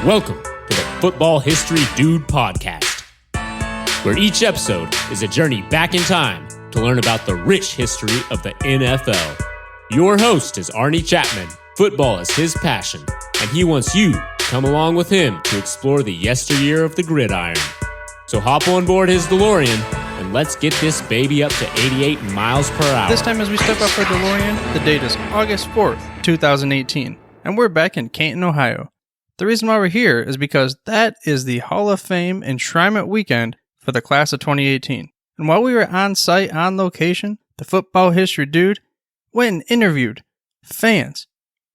Welcome to the Football History Dude podcast, where each episode is a journey back in time to learn about the rich history of the NFL. Your host is Arnie Chapman. Football is his passion, and he wants you to come along with him to explore the yesteryear of the gridiron. So hop on board his DeLorean, and let's get this baby up to 88 miles per hour. This time as we step off our DeLorean, the date is August 4th, 2018, and we're back in Canton, Ohio. The reason why we're here is because that is the Hall of Fame Enshrinement weekend for the class of 2018. And while we were on site, on location, the Football History Dude went and interviewed fans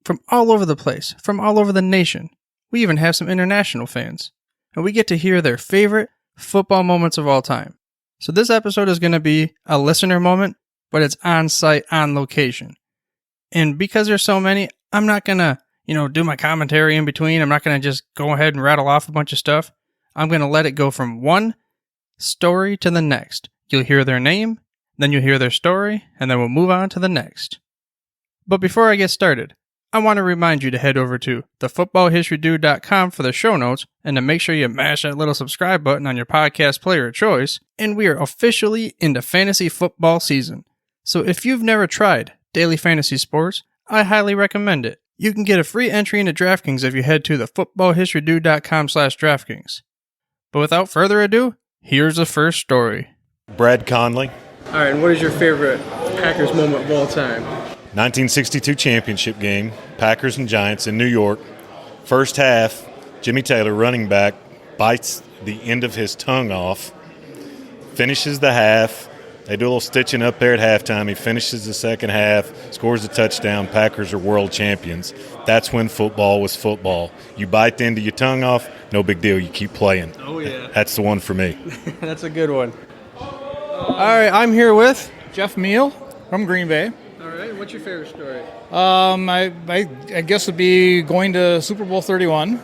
from all over the place, from all over the nation. We even have some international fans. And we get to hear their favorite football moments of all time. So this episode is going to be a listener moment, but it's on site, on location. And because there's so many, I'm not going to do my commentary in between. I'm not going to just go ahead and rattle off a bunch of stuff. I'm going to let it go from one story to the next. You'll hear their name, then you'll hear their story, and then we'll move on to the next. But before I get started, I want to remind you to head over to thefootballhistorydude.com for the show notes and to make sure you mash that little subscribe button on your podcast player of choice. And we are officially into fantasy football season. So if you've never tried daily fantasy sports, I highly recommend it. You can get a free entry into DraftKings if you head to thefootballhistorydude.com/DraftKings. But without further ado, here's the first story. Brad Conley. All right, and what is your favorite Packers moment of all time? 1962 championship game, Packers and Giants in New York. First half, Jimmy Taylor, running back, bites the end of his tongue off, finishes the half. They do a little stitching up there at halftime. He finishes the second half, scores a touchdown. Packers are world champions. That's when football was football. You bite the end of your tongue off, no big deal. You keep playing. Oh, yeah. That's the one for me. That's a good one. All right, I'm here with Jeff Meal from Green Bay. All right, what's your favorite story? I guess would be going to Super Bowl 31.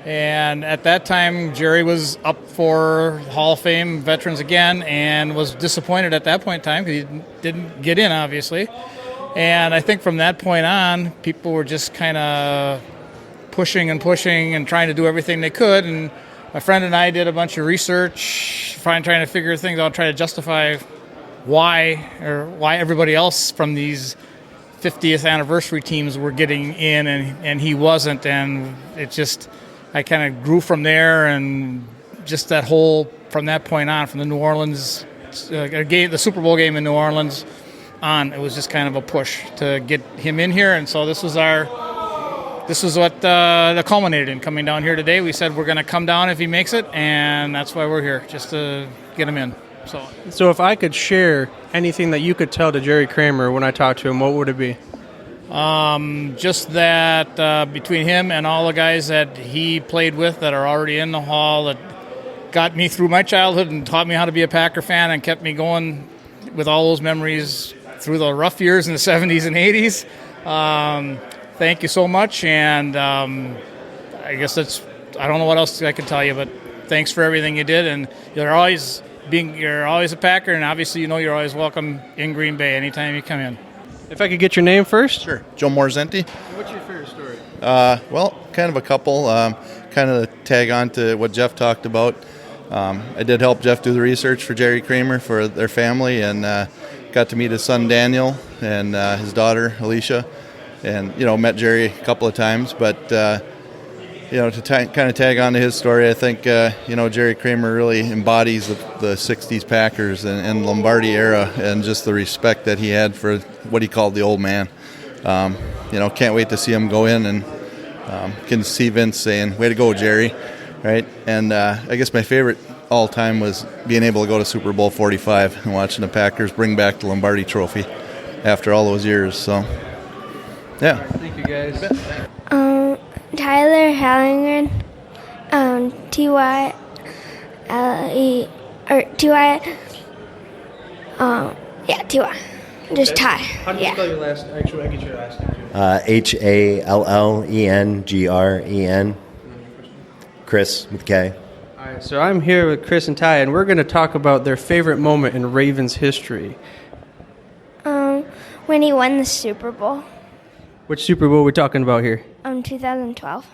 And at that time, Jerry was up for Hall of Fame veterans again and was disappointed at that point in time because he didn't get in, obviously. And I think from that point on, people were just kind of pushing and trying to do everything they could. And my friend and I did a bunch of research, trying to figure things out, trying to justify why everybody else from these 50th anniversary teams were getting in and he wasn't. And it just... I kind of grew from there, and just that whole, from that point on, from the New Orleans game, the Super Bowl game in New Orleans on, it was just kind of a push to get him in here. And so this was what that culminated in coming down here today. We said we're going to come down if he makes it, and that's why we're here, just to get him in. So if I could share anything that you could tell to Jerry Kramer when I talked to him, what would it be? Just that between him and all the guys that he played with that are already in the Hall, that got me through my childhood and taught me how to be a Packer fan and kept me going with all those memories through the rough years in the 70s and 80s. Thank you so much, and I guess I don't know what else I can tell you, but thanks for everything you did, and you're always a Packer, and obviously you're always welcome in Green Bay anytime you come in. If I could get your name first? Sure. Joe Morzenti. What's your favorite story? Well, kind of a couple. Kind of tag on to what Jeff talked about. I did help Jeff do the research for Jerry Kramer for their family, and got to meet his son Daniel and his daughter Alicia, and met Jerry a couple of times. But to kind of tag on to his story, I think Jerry Kramer really embodies the '60s Packers and Lombardi era, and just the respect that he had for what he called the old man. Can't wait to see him go in, and can see Vince saying, "Way to go, Jerry!" Right? And I guess my favorite all time was being able to go to Super Bowl 45 and watching the Packers bring back the Lombardi Trophy after all those years. So, yeah. Thank you, guys. Tyler Hallingren, T-Y-L-E, or T-Y, T-Y, just Ty. How do you spell your last, actually, I get your last name too. Hallengren, Chris with K. All right, so I'm here with Chris and Ty, and we're going to talk about their favorite moment in Ravens history. When he won the Super Bowl. Which Super Bowl are we talking about here? 2012.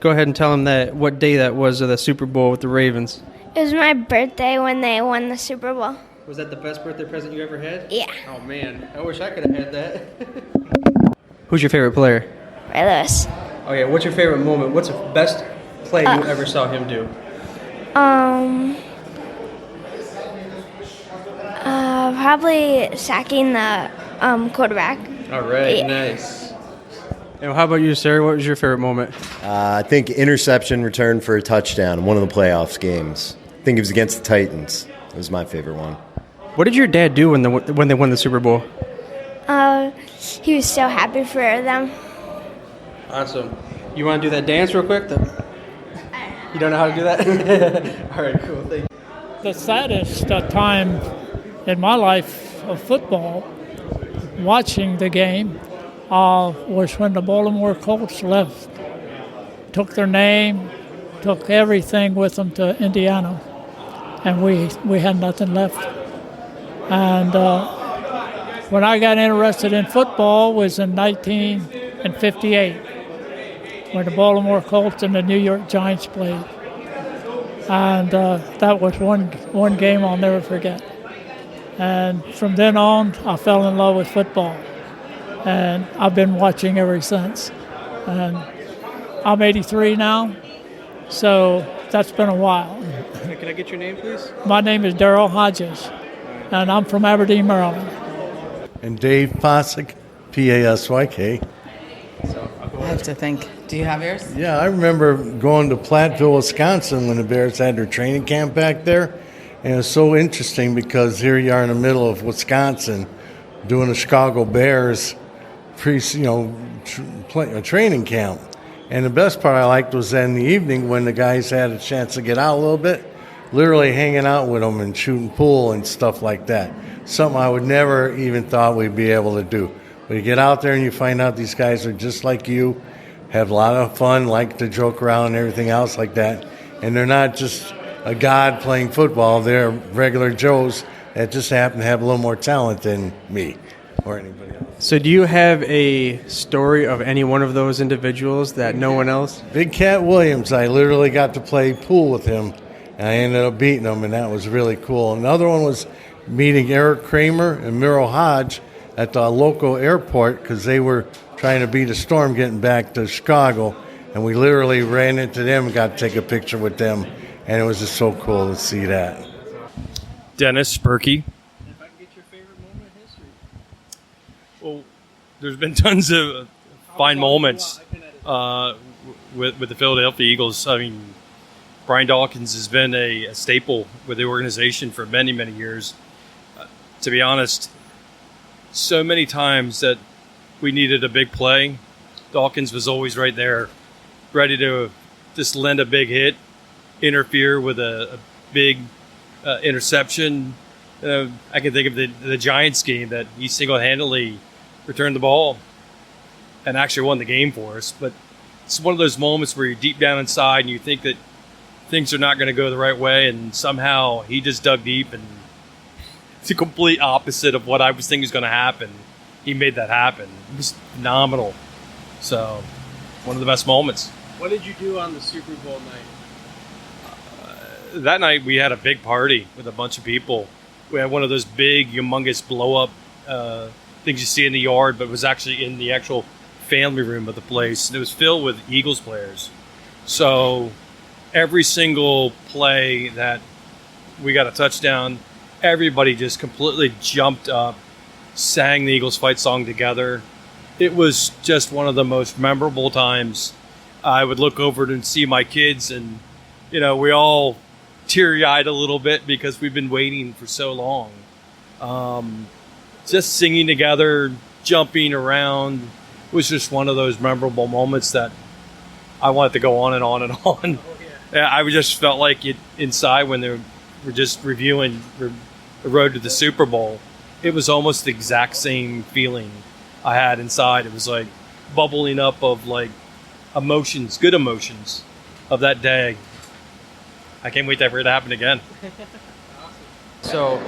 Go ahead and tell them what day that was of the Super Bowl with the Ravens. It was my birthday when they won the Super Bowl. Was that the best birthday present you ever had? Yeah. Oh, man. I wish I could have had that. Who's your favorite player? Ray Lewis. Okay, what's your favorite moment? What's the best play you ever saw him do? Probably sacking the quarterback. All right, nice. And how about you, sir? What was your favorite moment? I think interception return for a touchdown in one of the playoffs games. I think it was against the Titans. It was my favorite one. What did your dad do when they won the Super Bowl? He was so happy for them. Awesome. You want to do that dance real quick? You don't know how to do that? All right, cool. Thank you. The saddest time in my life of football, watching the game, was when the Baltimore Colts left. Took their name, took everything with them to Indiana, and we had nothing left. And when I got interested in football was in 1958, when the Baltimore Colts and the New York Giants played. And that was one game I'll never forget. And from then on, I fell in love with football. And I've been watching ever since. And I'm 83 now, so that's been a while. Can I get your name, please? My name is Darrell Hodges, and I'm from Aberdeen, Maryland. And Dave Pasyk, Pasyk. I have to think. Do you have yours? Yeah, I remember going to Platteville, Wisconsin when the Bears had their training camp back there. And it was so interesting because here you are in the middle of Wisconsin doing the Chicago Bears training camp. And the best part I liked was in the evening when the guys had a chance to get out a little bit, literally hanging out with them and shooting pool and stuff like that. Something I would never even thought we'd be able to do. But you get out there and you find out these guys are just like you, have a lot of fun, like to joke around and everything else like that. And they're not just a god playing football. They're regular Joes that just happen to have a little more talent than me or anybody else. So do you have a story of any one of those individuals that no one else? Big Cat Williams, I literally got to play pool with him, and I ended up beating him, and that was really cool. Another one was meeting Eric Kramer and Miro Hodge at the local airport because they were trying to beat a storm getting back to Chicago, and we literally ran into them and got to take a picture with them, and it was just so cool to see that. Dennis Berkey. If I can get your favorite moment in history. Well, there's been tons of fine moments with the Philadelphia Eagles. I mean, Brian Dawkins has been a staple with the organization for many, many years. To be honest, so many times that we needed a big play, Dawkins was always right there, ready to just lend a big hit, interfere with a big interception. I can think of the Giants game that he single-handedly returned the ball and actually won the game for us. But it's one of those moments where you're deep down inside and you think that things are not going to go the right way, and somehow he just dug deep, and it's the complete opposite of what I was thinking was going to happen. He made that happen. It was phenomenal. So, one of the best moments. What did you do on the Super Bowl night? That night we had a big party with a bunch of people. We had one of those big, humongous blow-up things you see in the yard, but it was actually in the actual family room of the place. And it was filled with Eagles players. So every single play that we got a touchdown, everybody just completely jumped up, sang the Eagles fight song together. It was just one of the most memorable times. I would look over and see my kids, and we all teary-eyed a little bit because we've been waiting for so long. Just singing together, jumping around, was just one of those memorable moments that I wanted to go on and on and on. I just felt like it inside when they were just reviewing the road to the Super Bowl. It was almost the exact same feeling I had inside. It was like bubbling up of like emotions, good emotions of that day. I can't wait for it to happen again. So,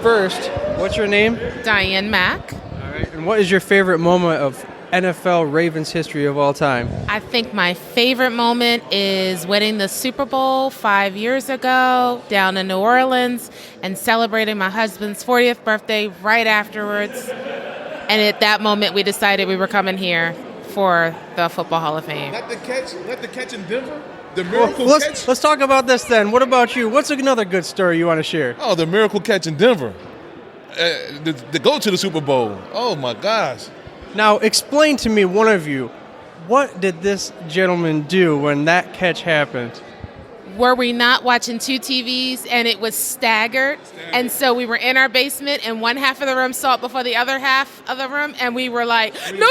first, what's your name? Diane Mack. All right. And what is your favorite moment of NFL Ravens history of all time? I think my favorite moment is winning the Super Bowl 5 years ago down in New Orleans and celebrating my husband's 40th birthday right afterwards. And at that moment, we decided we were coming here for the Football Hall of Fame. Let the catch in Denver. The miracle catch. Let's talk about this then. What about you? What's another good story you want to share? Oh, the miracle catch in Denver. To go to the Super Bowl. Oh, my gosh. Now, explain to me, one of you, what did this gentleman do when that catch happened? Were we not watching two TVs and it was staggered? And so we were in our basement and one half of the room saw it before the other half of the room. And we were like, no.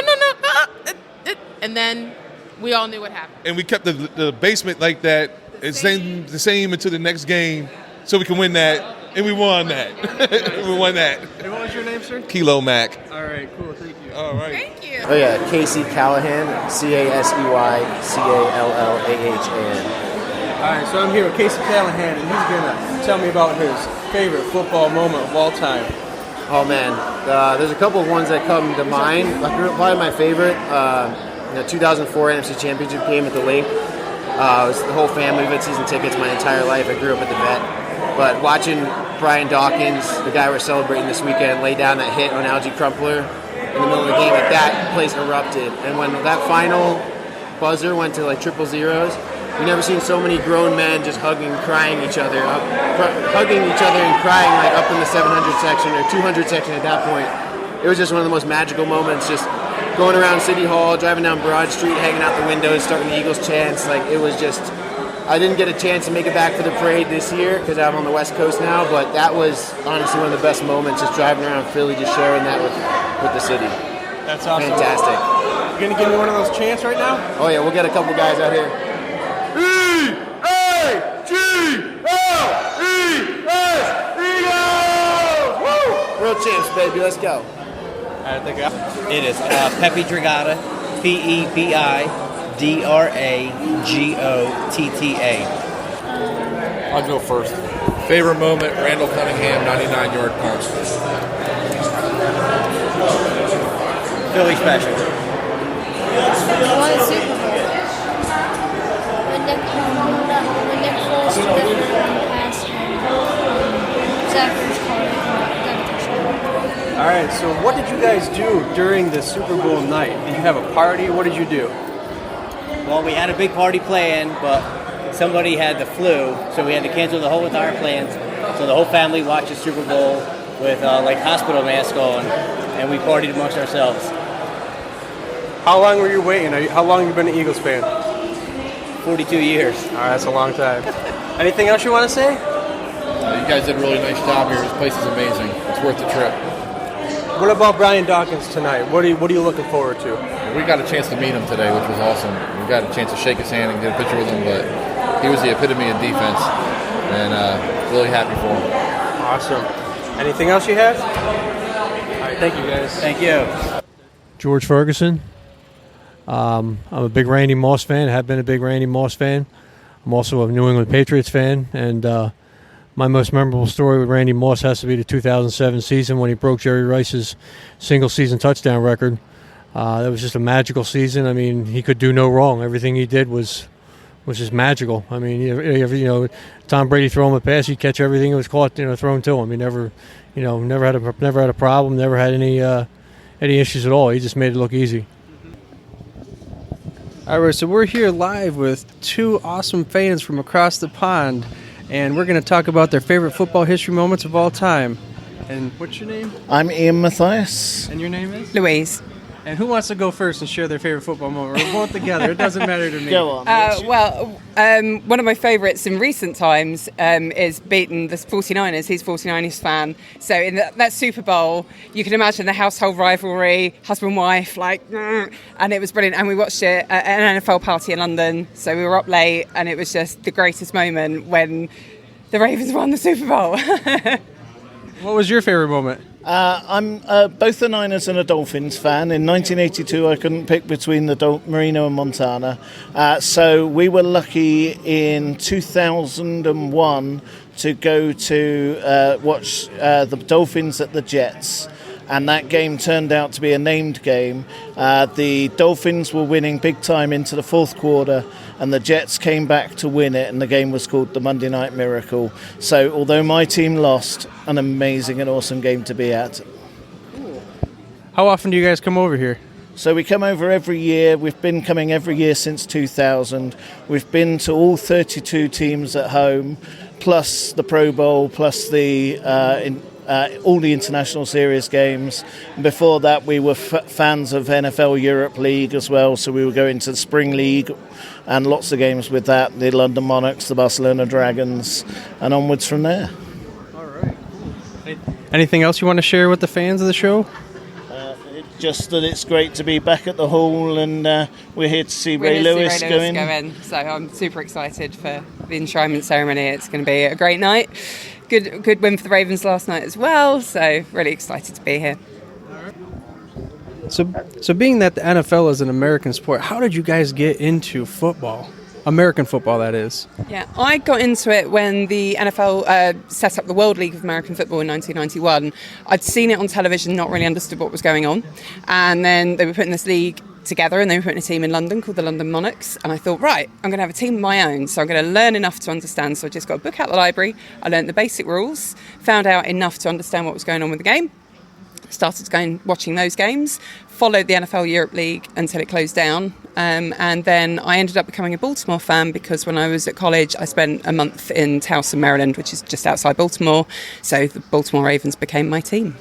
And then we all knew what happened. And we kept the basement like that, the same until the next game so we can win that. And we won that. We won that. And what was your name, sir? Kilo Mac. All right, cool. Thank you. All right. Thank you. Oh, yeah. Casey Callahan, CASEYCALLAHAN. All right, so I'm here with Casey Callahan, and he's going to tell me about his favorite football moment of all time. Oh, man. There's a couple of ones that come to mind. Probably my favorite, the 2004 NFC Championship game at the Lake. It was the whole family. We've had season tickets my entire life. I grew up at the Vet. But watching Brian Dawkins, the guy we're celebrating this weekend, lay down that hit on Algie Crumpler in the middle of the game, like that place erupted. And when that final buzzer went to like 000, we've never seen so many grown men just hugging and crying and crying like up in the 700 section or 200 section at that point. It was just one of the most magical moments, just going around City Hall, driving down Broad Street, hanging out the windows, starting the Eagles chants. Like, it was just, I didn't get a chance to make it back for the parade this year because I'm on the West Coast now, but that was honestly one of the best moments, just driving around Philly, just sharing that with the city. That's awesome. Fantastic. You going to give me one of those chants right now? Oh, yeah, we'll get a couple guys out here. Eagles! Woo! World champs, baby. Let's go. It is Pepe Dragata, PEPIDRAGOTTA. I'll go first. Favorite moment, Randall Cunningham, 99-yard punch. Philly special. Won a Super Bowl. When Nick Foles threw the pass and Zachary caught it. All right, so what did you guys do during the Super Bowl night? Did you have a party? What did you do? Well, we had a big party planned, but somebody had the flu, so we had to cancel the whole entire plans. So the whole family watched the Super Bowl with like hospital masks on, and we partied amongst ourselves. How long were you waiting? How long have you been an Eagles fan? 42 years. All right, that's a long time. Anything else you want to say? You guys did a really nice job here. This place is amazing. It's worth the trip. What about Brian Dawkins tonight? What are you looking forward to? We got a chance to meet him today, which was awesome. We got a chance to shake his hand and get a picture with him, but he was the epitome of defense, and really happy for him. Awesome. Anything else you have? All right, thank you, guys. Thank you. George Ferguson. I'm a big Randy Moss fan. I have been a big Randy Moss fan. I'm also a New England Patriots fan, and my most memorable story with Randy Moss has to be the 2007 season when he broke Jerry Rice's single-season touchdown record. That was just a magical season. I mean, he could do no wrong. Everything he did was just magical. I mean, Tom Brady throw him a pass, he'd catch everything that was caught, thrown to him. He never had a problem, never had any issues at all. He just made it look easy. All right, so we're here live with two awesome fans from across the pond, and we're going to talk about their favorite football history moments of all time. And what's your name? I'm Ian Mathias. And your name is? Louise. And who wants to go first and share their favorite football moment? We're both together. It doesn't matter to me. Go on. One of my favourites in recent times is beating the 49ers. He's a 49ers fan. So in that Super Bowl, you can imagine the household rivalry, husband-wife, and it was brilliant. And we watched it at an NFL party in London. So we were up late, and it was just the greatest moment when the Ravens won the Super Bowl. What was your favorite moment? I'm both the Niners and a Dolphins fan. In 1982, I couldn't pick between the Marino and Montana. So we were lucky in 2001 to go to watch the Dolphins at the Jets. and that game turned out to be a named game. The Dolphins were winning big time into the fourth quarter, and the Jets came back to win it, and the game was called the Monday Night Miracle. So although my team lost, an amazing and awesome game to be at. How often do you guys come over here? So we come over every year. We've been coming every year since 2000. We've been to all 32 teams at home, plus the Pro Bowl, plus the all the international series games. Before that, we were fans of NFL Europe League as well, so we were going to the Spring League and lots of games with that, the London Monarchs, the Barcelona Dragons, and onwards from there. All right. Anything else you want to share with the fans of the show? Just that it's great to be back at the Hall, and we're here to see Ray Lewis go in. So I'm super excited for the enshrinement ceremony. It's going to be a great night. Good win for the Ravens last night as well. So really excited to be here. So being that the NFL is an American sport, how did you guys get into football? American football, that is. Yeah, I got into it when the NFL set up the World League of American Football in 1991. I'd seen it on television, not really understood what was going on. And then they were putting this league together, and they were putting a team in London called the London Monarchs. And I thought, right, I'm going to have a team of my own, so I'm going to learn enough to understand. So I just got a book out of the library. I learned the basic rules, found out enough to understand what was going on with the game. Started going watching those games, followed the NFL Europe League until it closed down, and then I ended up becoming a Baltimore fan because when I was at college I spent a month in Towson, Maryland, which is just outside Baltimore, so the Baltimore Ravens became my team.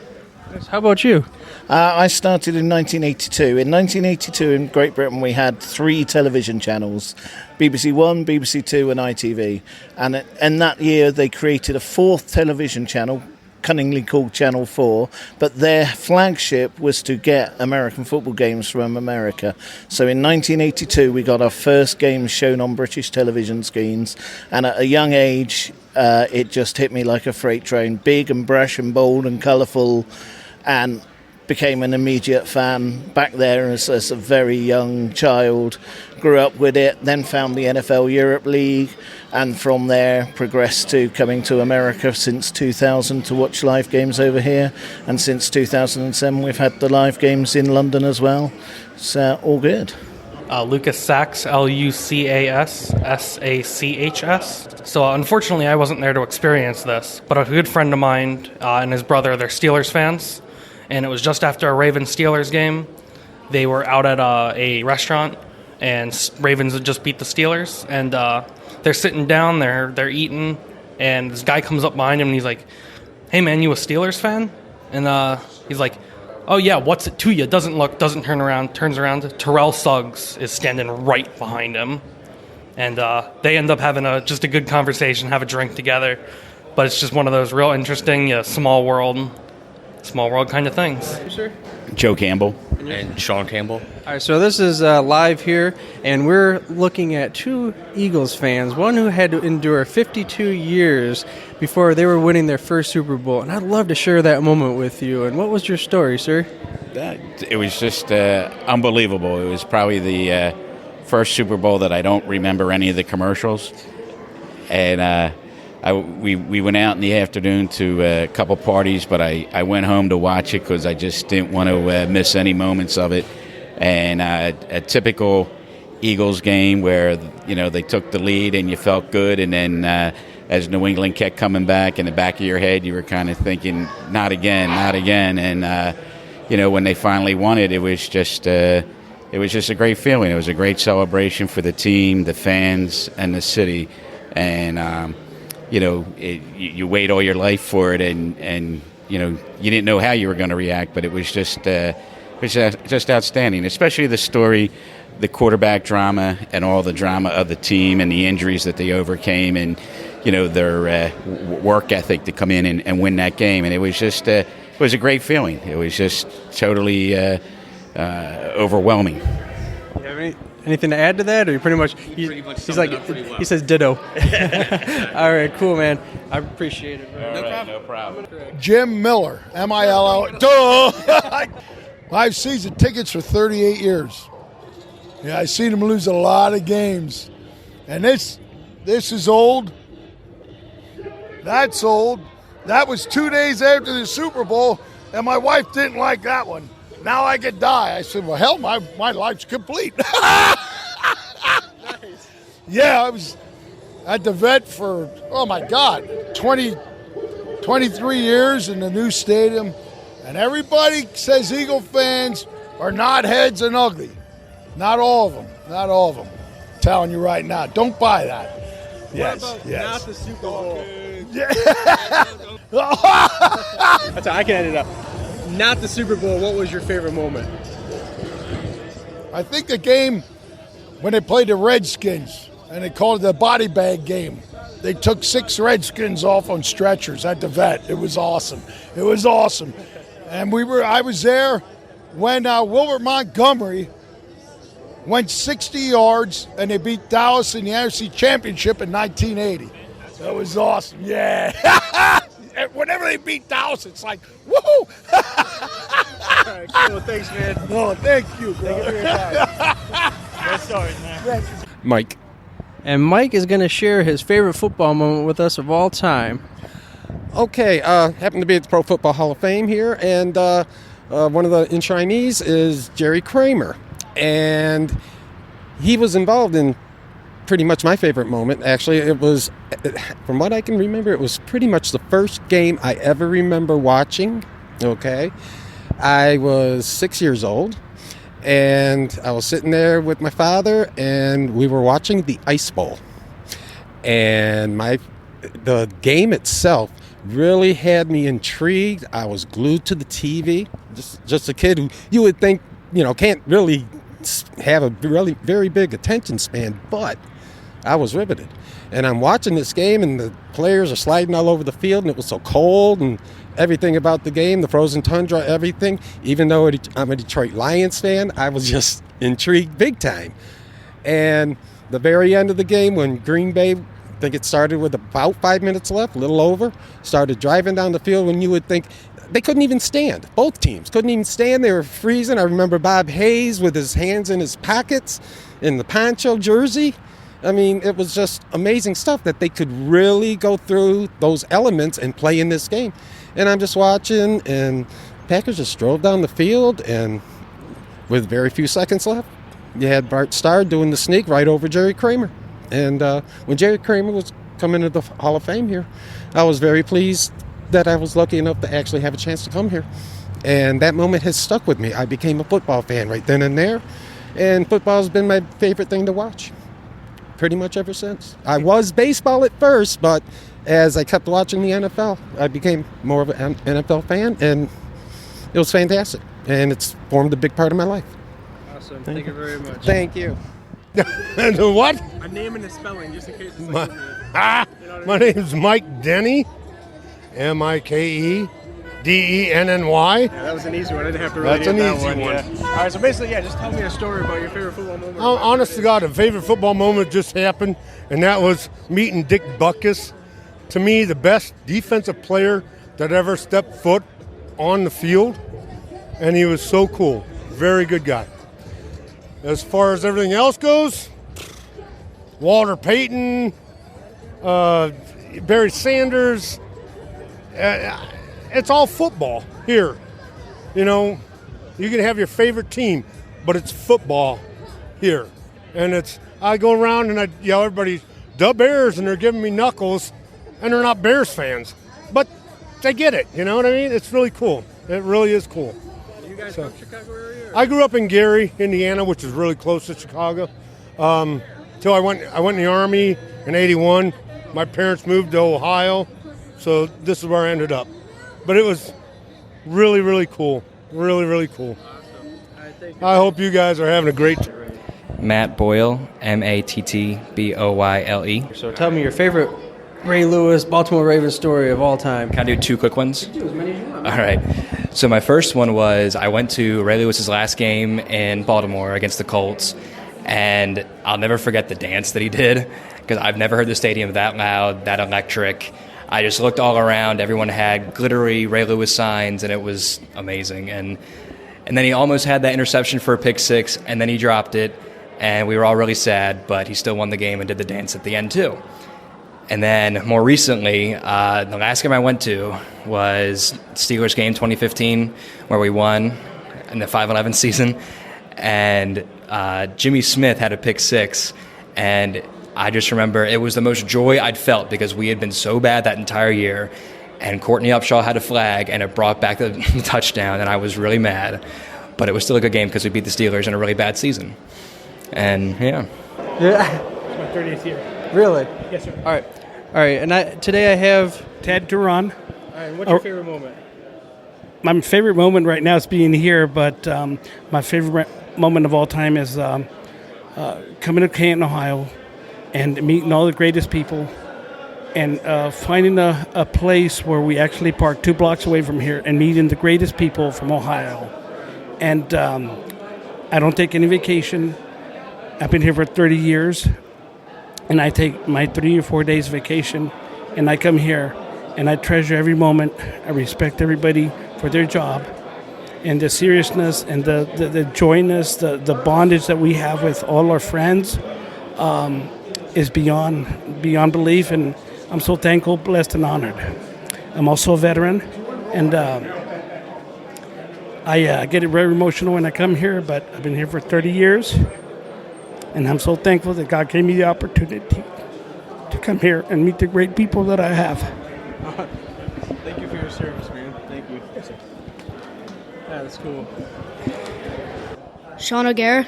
How about you? I started in 1982. In 1982 in Great Britain we had 3 television channels, BBC One, BBC Two and ITV, and in that year they created a 4th television channel, cunningly called Channel 4, but their flagship was to get American football games from America. So in 1982 we got our first games shown on British television screens, and at a young age it just hit me like a freight train, big and brash and bold and colourful, and became an immediate fan back there as a very young child. Grew up with it, then found the NFL Europe League, and from there progressed to coming to America since 2000 to watch live games over here, and since 2007 we've had the live games in London as well. So all good. Lucas Sachs, Lucas Sachs. So unfortunately I wasn't there to experience this, but a good friend of mine and his brother, they're Steelers fans, and it was just after a Ravens-Steelers game. They were out at a restaurant, and Ravens had just beat the Steelers, and they're sitting down, they're eating, and this guy comes up behind him, and he's like, "Hey man, you a Steelers fan?" And he's like, "Oh yeah, what's it to you?" Doesn't turn around, turns around. Terrell Suggs is standing right behind him, and they end up having just a good conversation, have a drink together. But it's just one of those real interesting, small world kind of things. Joe Campbell. And Sean Campbell. All right, so this is live here, and we're looking at 2 Eagles fans, one who had to endure 52 years before they were winning their first Super Bowl, and I'd love to share that moment with you. And what was your story, sir? It was just unbelievable. It was probably the first Super Bowl that I don't remember any of the commercials, and we went out in the afternoon to a couple parties, but I went home to watch it because I just didn't want to miss any moments of it. And a typical Eagles game where they took the lead and you felt good, and then as New England kept coming back, in the back of your head you were kind of thinking, not again. And when they finally won it, it was just a great feeling. It was a great celebration for the team, the fans, and the city. And you wait all your life for it, and you didn't know how you were going to react, but it was just outstanding, especially the story, the quarterback drama, and all the drama of the team and the injuries that they overcame, and their work ethic to come in and win that game. And it was just it was a great feeling. It was just totally overwhelming. You have anything to add to that, or you pretty much? He's like, he says ditto. All right, cool, man. I appreciate it. No problem. Jim Miller, M-I-L-L. Duh! 5 season tickets for 38 years. Yeah, I've seen him lose a lot of games, and this is old. That's old. That was 2 days after the Super Bowl. and my wife didn't like that one. Now I could die. I said, well, hell, my life's complete. Nice. Yeah, I was at the vet for, oh my God, 23 years in the new stadium. And everybody says Eagle fans are not heads and ugly. Not all of them. Not all of them. I'm telling you right now, don't buy that. Yes, What about yes. not the Super Bowl? That's how I can end it up. Not the Super Bowl. What was your favorite moment? I think the game when they played the Redskins and they called it the body bag game. They took 6 Redskins off on stretchers at the vet. It was awesome. It was awesome. And I was there when Wilbert Montgomery went 60 yards and they beat Dallas in the NFC Championship in 1980. That was awesome. Yeah. Whenever they beat Dallas, it's like, woohoo! All right, cool. Thanks, man. Oh, thank you, bro. Thank you for your time. That's stories, man. Mike. And Mike is going to share his favorite football moment with us of all time. Okay, happen to be at the Pro Football Hall of Fame here, and one of the enshrinees is Jerry Kramer. And he was involved in pretty much my favorite moment. Actually, it was, from what I can remember, it was pretty much the first game I ever remember watching. Okay, I was 6 years old, and I was sitting there with my father, and we were watching the Ice Bowl. And the game itself really had me intrigued. I was glued to the TV. Just a kid who you would think, can't really have a really very big attention span, but I was riveted. And I'm watching this game, and the players are sliding all over the field, and it was so cold, and everything about the game, the frozen tundra, everything. Even though I'm a Detroit Lions fan, I was just intrigued big time. And the very end of the game, when Green Bay, I think it started with about 5 minutes left, a little over, started driving down the field, when you would think they couldn't even stand. Both teams couldn't even stand. They were freezing. I remember Bob Hayes with his hands in his pockets in the poncho jersey. I mean, it was just amazing stuff that they could really go through those elements and play in this game. And I'm just watching, and Packers just drove down the field, and with very few seconds left, you had Bart Starr doing the sneak right over Jerry Kramer. And when Jerry Kramer was coming to the Hall of Fame here, I was very pleased that I was lucky enough to actually have a chance to come here. And that moment has stuck with me. I became a football fan right then and there, and football's been my favorite thing to watch pretty much ever since. I was baseball at first, but as I kept watching the NFL, I became more of an NFL fan, and it was fantastic. And it's formed a big part of my life. Awesome. Thank you very much. Thank you. What? A name and a spelling, just in case. It's My, like my name's Mike Denny, MikeDenny. Yeah, that was an easy one. I didn't have to really That's an get that easy one. Yeah. All right, so basically, just tell me a story about your favorite football moment. Honest to God, a favorite football moment just happened, and that was meeting Dick Butkus. To me, the best defensive player that ever stepped foot on the field, and he was so cool. Very good guy. As far as everything else goes, Walter Payton, Barry Sanders, it's all football here. You can have your favorite team, but it's football here. And I go around and I yell everybody, "The Bears," and they're giving me knuckles, and they're not Bears fans. But they get it, you know what I mean? It's really cool. It really is cool. You guys from Chicago area? I grew up in Gary, Indiana, which is really close to Chicago. Till I went in the Army in '81. My parents moved to Ohio, so this is where I ended up. But it was really, really cool. Really, really cool. I hope you guys are having a great time. Matt Boyle, Mattboyle. So tell me your favorite Ray Lewis, Baltimore Ravens story of all time. Can I do 2 quick ones? Do as many as you want. All right. So my first one was I went to Ray Lewis's last game in Baltimore against the Colts, and I'll never forget the dance that he did, because I've never heard the stadium that loud, that electric. I just looked all around. Everyone had glittery Ray Lewis signs, and it was amazing. And then he almost had that interception for a pick six, and then he dropped it, and we were all really sad, but he still won the game and did the dance at the end too. And then more recently, the last game I went to was Steelers game 2015, where we won in the 5-11 season. And Jimmy Smith had a pick six. And I just remember it was the most joy I'd felt because we had been so bad that entire year. And Courtney Upshaw had a flag, and it brought back the touchdown, and I was really mad. But it was still a good game because we beat the Steelers in a really bad season. And, yeah. It's my 30th year. Really? Yes, sir. All right. And today I have Ted Duran. All right. What's your favorite moment? My favorite moment right now is being here, but my favorite moment of all time is coming to Canton, Ohio, and meeting all the greatest people, and finding a place where we actually park 2 blocks away from here and meeting the greatest people from Ohio. And I don't take any vacation. I've been here for 30 years, and I take my 3 or 4 days vacation, and I come here, and I treasure every moment. I respect everybody for their job, and the seriousness and the joyness, the bondage that we have with all our friends is beyond belief, and I'm so thankful, blessed, and honored. I'm also a veteran, and I get very emotional when I come here, but I've been here for 30 years, and I'm so thankful that God gave me the opportunity to come here and meet the great people that I have. Thank you for your service, man. Thank you. That's cool. Sean O'Gara.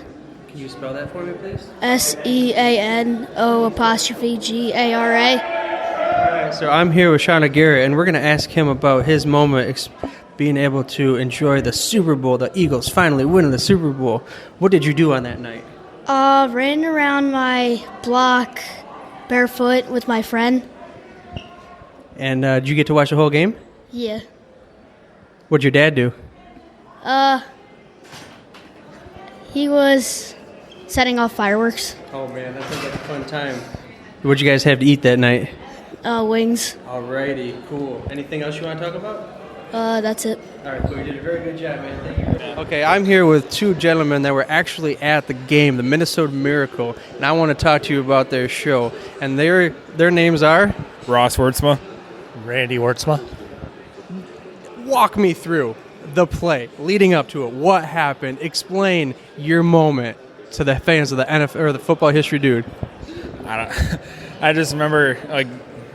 Can you spell that for me, please? SEANO''GARA. So I'm here with Sean O'Gara, and we're going to ask him about his moment being able to enjoy the Super Bowl, the Eagles finally winning the Super Bowl. What did you do on that night? Ran around my block barefoot with my friend. And did you get to watch the whole game? Yeah. What'd your dad do? He was setting off fireworks. Oh, man, that sounds like a fun time. What'd you guys have to eat that night? Wings. Alrighty, cool. Anything else you want to talk about? That's it. All right, cool. You did a very good job, man. Thank you. Okay, I'm here with 2 gentlemen that were actually at the game, the Minnesota Miracle, and I want to talk to you about their show. And their names are? Ross Wertzma. Randy Wertzma. Walk me through the play leading up to it. What happened? Explain your moment to the fans of the NFL or the football history, dude. I just remember like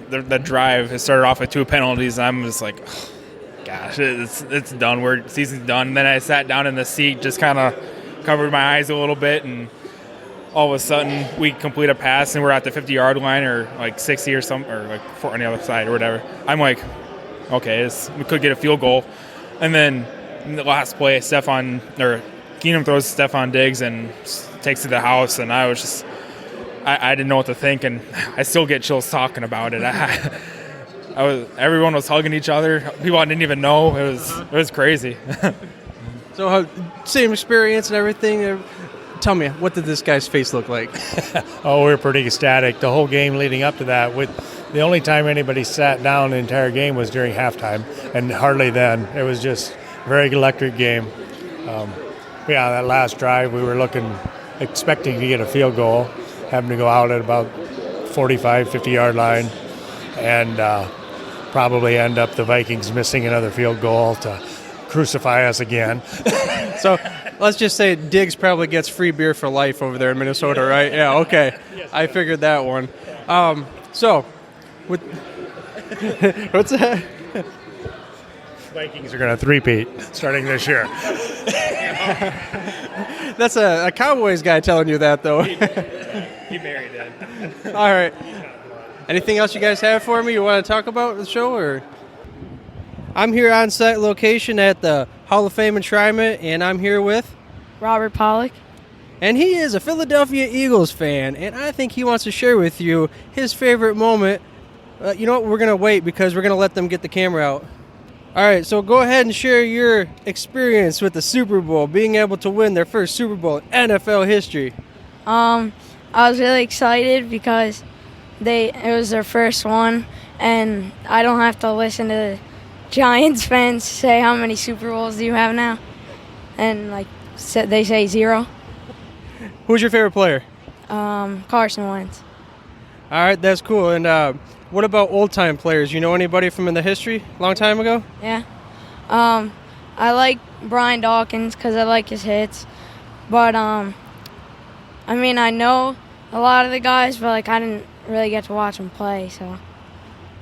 the drive. It started off with 2 penalties, and I'm just like, oh, gosh, it's done. Season's done. And then I sat down in the seat, just kind of covered my eyes a little bit, and all of a sudden we complete a pass, and we're at the 50-yard line or like 60 or something, or like 4 on the other side or whatever. I'm like, okay, we could get a field goal. And then in the last play, Keenum throws Stephon Diggs and takes it to the house, and I was just, I didn't know what to think, and I still get chills talking about it. Everyone was hugging each other. People I didn't even know. It was crazy. So same experience and everything. Tell me, what did this guy's face look like? Oh, we were pretty ecstatic. The whole game leading up to that, the only time anybody sat down the entire game was during halftime, and hardly then. It was just a very electric game. That last drive, we were expecting to get a field goal, having to go out at about 45, 50-yard line, and probably end up the Vikings missing another field goal to crucify us again. So let's just say Diggs probably gets free beer for life over there in Minnesota, right? Yeah, okay. I figured that one. What's that? Vikings are going to three-peat starting this year. That's a Cowboys guy telling you that, though. He married it. All right. Anything else you guys have for me you want to talk about the show? Or I'm here on site location at the Hall of Fame Enshrinement, and I'm here with Robert Pollock. And he is a Philadelphia Eagles fan, and I think he wants to share with you his favorite moment. You know what? We're going to wait because we're going to let them get the camera out. All right, so go ahead and share your experience with the Super Bowl, being able to win their first Super Bowl in NFL history. I was really excited because it was their first one, and I don't have to listen to Giants fans say how many Super Bowls do you have now, and they say 0. Who's your favorite player? Carson Wentz. All right, that's cool. And what about old-time players? You know anybody from in the history, long time ago? Yeah. I like Brian Dawkins because I like his hits. But, I know a lot of the guys, but, I didn't really get to watch them play, so. All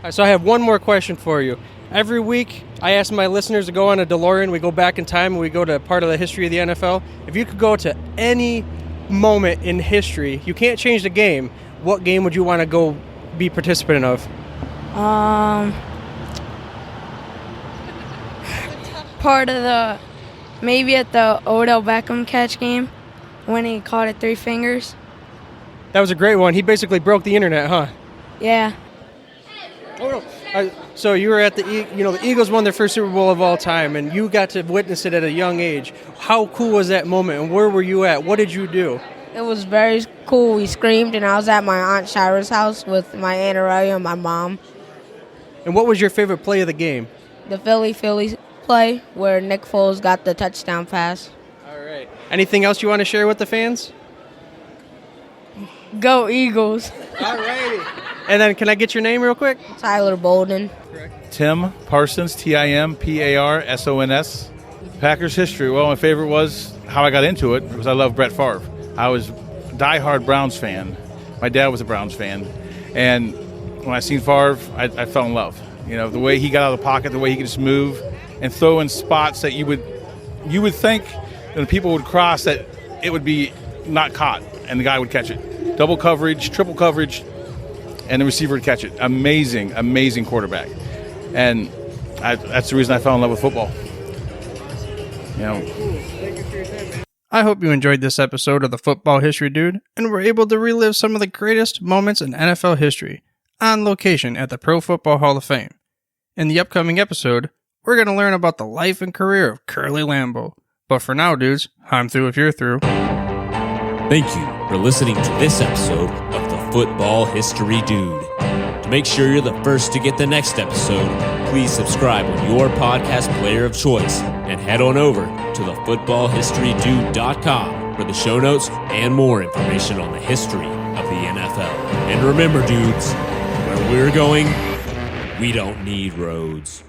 right, so I have one more question for you. Every week, I ask my listeners to go on a DeLorean. We go back in time and we go to part of the history of the NFL. If you could go to any moment in history, you can't change the game. What game would you want to go be participant of? Part of maybe at the Odell Beckham catch game when he caught it 3 fingers. That was a great one. He basically broke the internet, huh? Yeah. Oh, no. So you were at the Eagles won their first Super Bowl of all time, and you got to witness it at a young age. How cool was that moment, and where were you at? What did you do? It was very cool. We screamed, and I was at my Aunt Shira's house with my Aunt Aurelia and my mom. And what was your favorite play of the game? The Phillies play where Nick Foles got the touchdown pass. All right. Anything else you want to share with the fans? Go Eagles. All righty. And then can I get your name real quick? Tyler Bolden. Tim Parsons, TIMPARSONS. Packers history. Well, my favorite was how I got into it because I love Brett Favre. I was a diehard Browns fan. My dad was a Browns fan. And when I seen Favre, I fell in love. The way he got out of the pocket, the way he could just move and throw in spots that you would think that people would cross that it would be not caught and the guy would catch it. Double coverage, triple coverage, and the receiver would catch it. Amazing, amazing quarterback. And that's the reason I fell in love with football. I hope you enjoyed this episode of the Football History Dude and were able to relive some of the greatest moments in NFL history on location at the Pro Football Hall of Fame. In the upcoming episode, we're going to learn about the life and career of Curly Lambeau. But for now, dudes, I'm through if you're through. Thank you for listening to this episode of the Football History Dude. To make sure you're the first to get the next episode, please subscribe on your podcast player of choice and head on over to thefootballhistorydude.com for the show notes and more information on the history of the NFL. And remember, dudes, where we're going, we don't need roads.